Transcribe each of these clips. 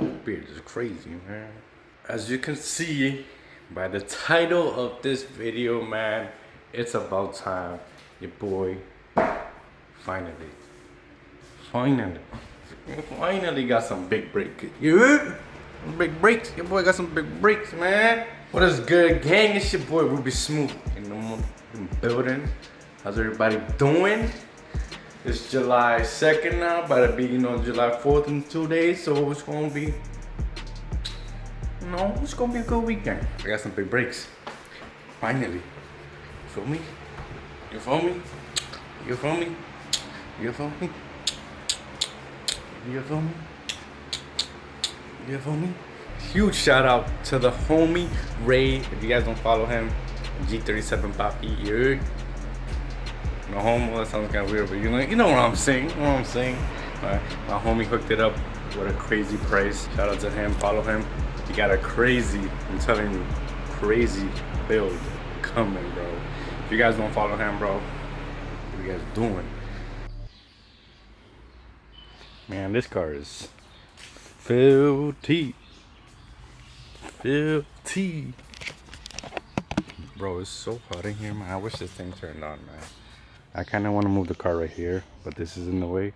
beard is crazy, man. As you can see by the title of this video, man, it's about time. Your boy finally got some big break. You heard? Big breaks. Your boy got some big breaks, man. What is good, gang? It's your boy Ruby Smooth in the building. How's everybody doing? It's July 2nd now, about to be, July 4th in 2 days, so it's gonna be, it's gonna be a good weekend. I got some big breaks. Finally. Feel me? You feel me? You feel me? You feel me? You feel me? You feel me? Huge shout out to the homie Ray. If you guys don't follow him, G37 Papi, you heard? No homo, that sounds kind of weird, but you know what I'm saying. You know what I'm saying? My homie hooked it up with a crazy price. Shout out to him. Follow him. He got a crazy, I'm telling you, crazy build coming, bro. If you guys don't follow him, bro, what are you guys doing? Man, this car is filthy. Filthy. Bro, it's so hot in here, man. I wish this thing turned on, man. I kind of want to move the car right here, but this is in the way.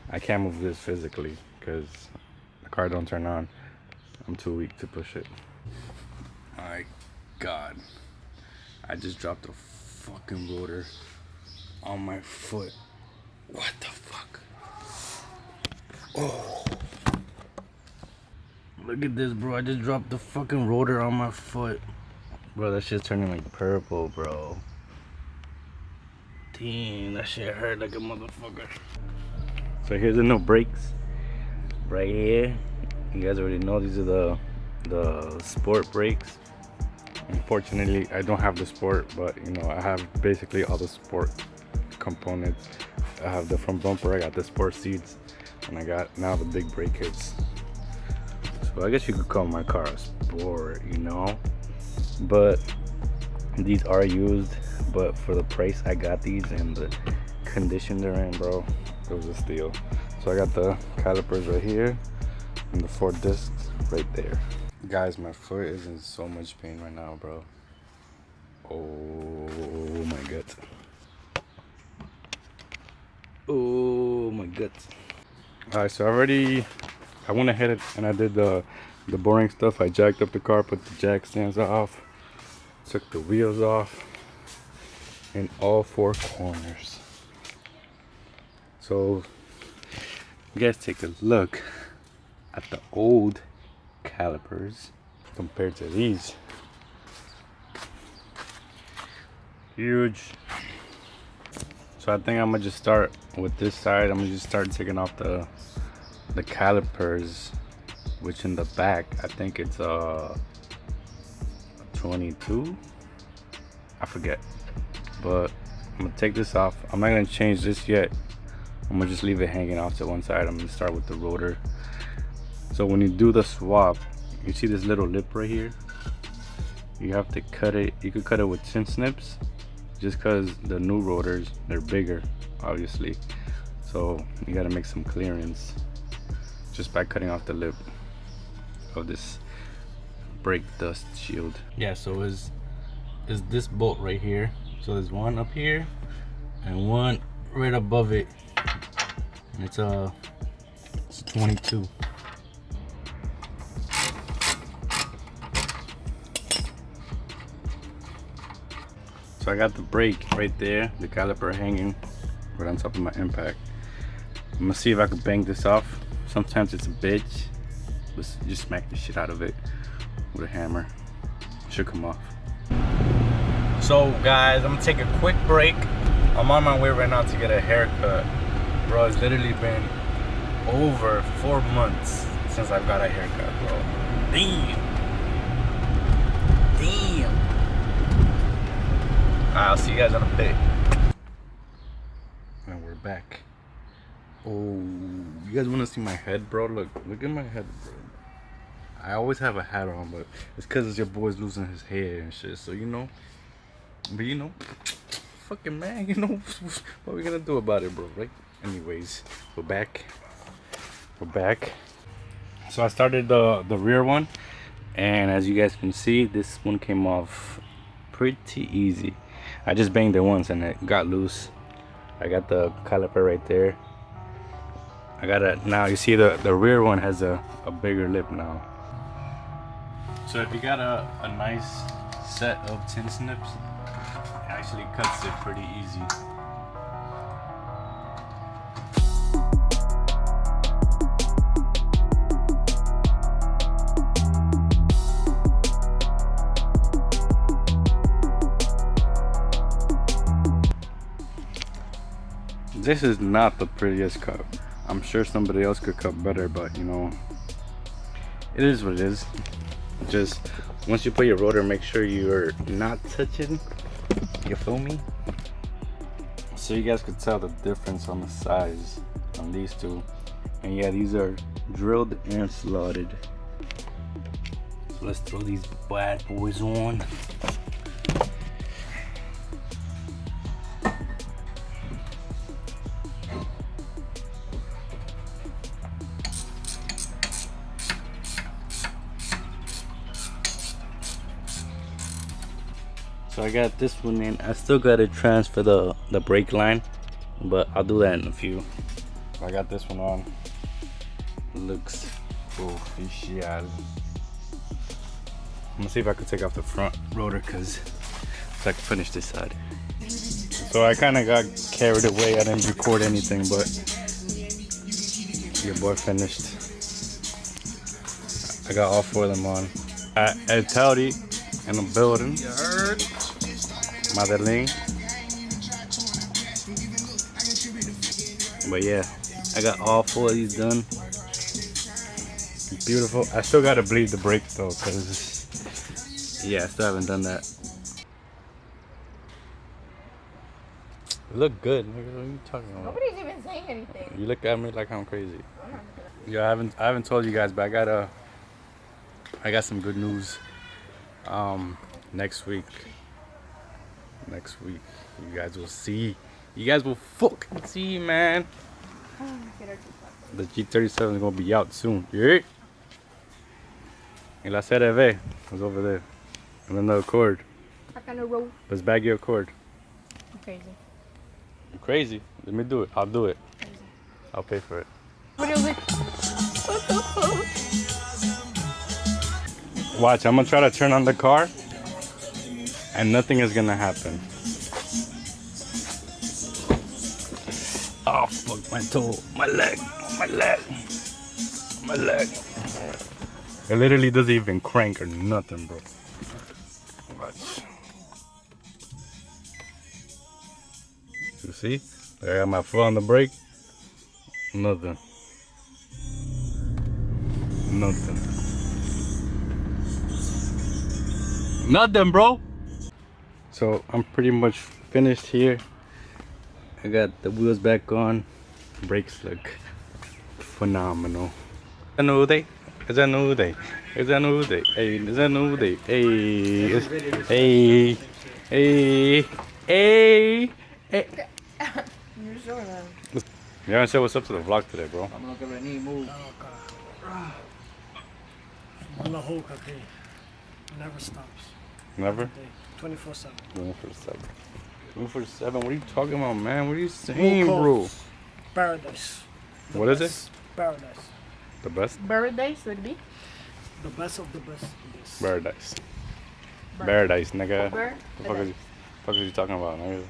I can't move this physically because the car don't turn on. I'm too weak to push it. My God. I just dropped a fucking rotor on my foot. What the fuck? Oh. Look at this, bro. I just dropped the fucking rotor on my foot. Bro, that shit's turning like purple, bro. Damn, that shit hurt like a motherfucker. So here's the no brakes right here. You guys already know these are the sport brakes. Unfortunately, I don't have the sport, but I have basically all the sport components. I have the front bumper, I got the sport seats, and I got now the big brake kits. So I guess you could call my car a sport, but these are used. But for the price I got these and the condition they're in, bro, it was a steal. So I got the calipers right here and the 4 discs right there. Guys, my foot is in so much pain right now, bro. Oh my guts. Oh my guts. Alright, so I went ahead and I did the boring stuff. I jacked up the car, put the jack stands off, took the wheels off in all 4 corners. So you guys take a look at the old calipers compared to these. Huge. So I think I'm gonna just start with this side. I'm gonna just start taking off the calipers, which in the back I think it's 22. I forget. But I'm gonna take this off. I'm not gonna change this yet. I'm gonna just leave it hanging off to one side. I'm gonna start with the rotor. So when you do the swap, you see this little lip right here? You have to cut it. You could cut it with tin snips, just because the new rotors, they're bigger, obviously. So you gotta make some clearance just by cutting off the lip of this brake dust shield. Yeah, so is this bolt right here. So there's one up here and one right above it, and it's 22. So I got the brake right there, the caliper hanging right on top of my impact. I'm gonna see if I can bang this off. Sometimes it's a bitch. Let's just smack the shit out of it with a hammer. It should come off. So guys, I'm gonna take a quick break. I'm on my way right now to get a haircut. Bro, it's literally been over 4 months since I've got a haircut, bro. Damn. Alright, I'll see you guys in a bit. And we're back. Oh, you guys wanna see my head, bro? Look at my head, bro. I always have a hat on, but it's cause your boy's losing his hair and shit, so but fucking man, what are we gonna do about it, bro, right? Anyways, we're back. So I started the rear one, and as you guys can see, this one came off pretty easy. I just banged it once and it got loose. I got the caliper right there. I got it now. You see the rear one has a bigger lip now. So if you got a nice set of tin snips, it actually cuts it pretty easy. This is not the prettiest cut. I'm sure somebody else could cut better, but you know, it is what it is. Just once you put your rotor, make sure you're not touching, you feel me? So you guys could tell the difference on the size on these two. And yeah, these are drilled and slotted. So let's throw these bad boys on. So I got this one in. I still gotta transfer the brake line, but I'll do that in a few. I got this one on. Looks official. I'm gonna see if I can take off the front rotor so I can finish this side. So I kind of got carried away. I didn't record anything, but your boy finished. I got all 4 of them on. At Towdy in the building. You heard? Madeline. But yeah, I got all 4 of these done. Beautiful. I still gotta bleed the brake though, cause yeah, I still haven't done that. You look good. What are you talking about? Nobody's even saying anything. You look at me like I'm crazy. Yeah, I haven't told you guys, but I got some good news. Next week, you guys will see. You guys will fucking see, man. The G37 is gonna be out soon. Yeah. And la CRV is over there. And then the Accord. Let's bag your Accord. I'm crazy. You crazy? Let me do it. I'll do it. Crazy. I'll pay for it. What is it? Watch, I'm gonna try to turn on the car and nothing is gonna happen. Oh fuck, my toe, my leg. It literally doesn't even crank or nothing, bro. Watch. You see? I got my foot on the brake. Nothing. Nothing, bro. So I'm pretty much finished here. I got the wheels back on. Brakes look phenomenal. Is that new day? Is that new day? Is that new day? Hey, is that new day? Hey, hey, hey, hey, hey. You're sure that. You haven't said what's up to the vlog today, bro. I'm not gonna need move. Never stops. Never? 24/7. 24/7. 24/7? What are you talking about, man? What are you saying, bro? Paradise. What is it? Paradise. The best? Paradise would be? The best of the best. Yes. Paradise. Paradise, nigga. Bird? What the fuck are you talking about, nigga?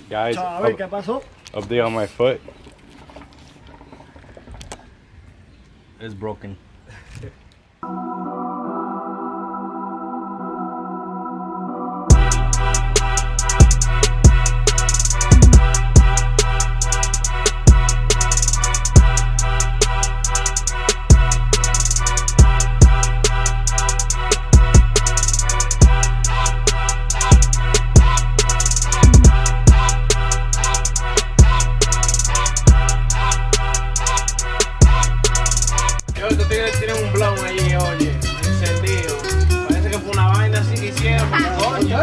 Guys, ¿Qué pasó? update on my foot. It's broken. Tienen un blon ahí, oye, encendido. Parece que fue una vaina así que hicieron, coño.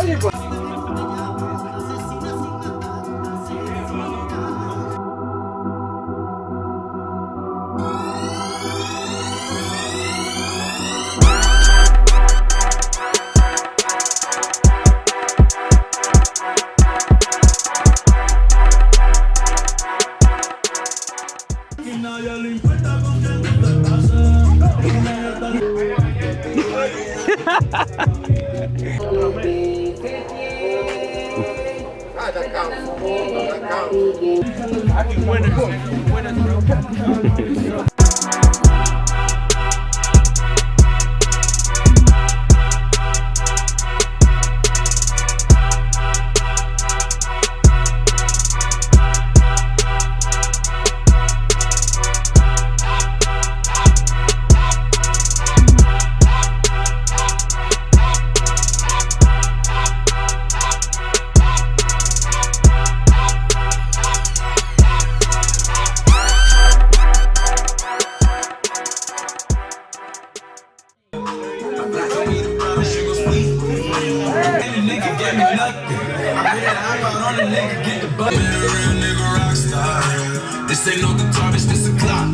This ain't no guitar, this a clock.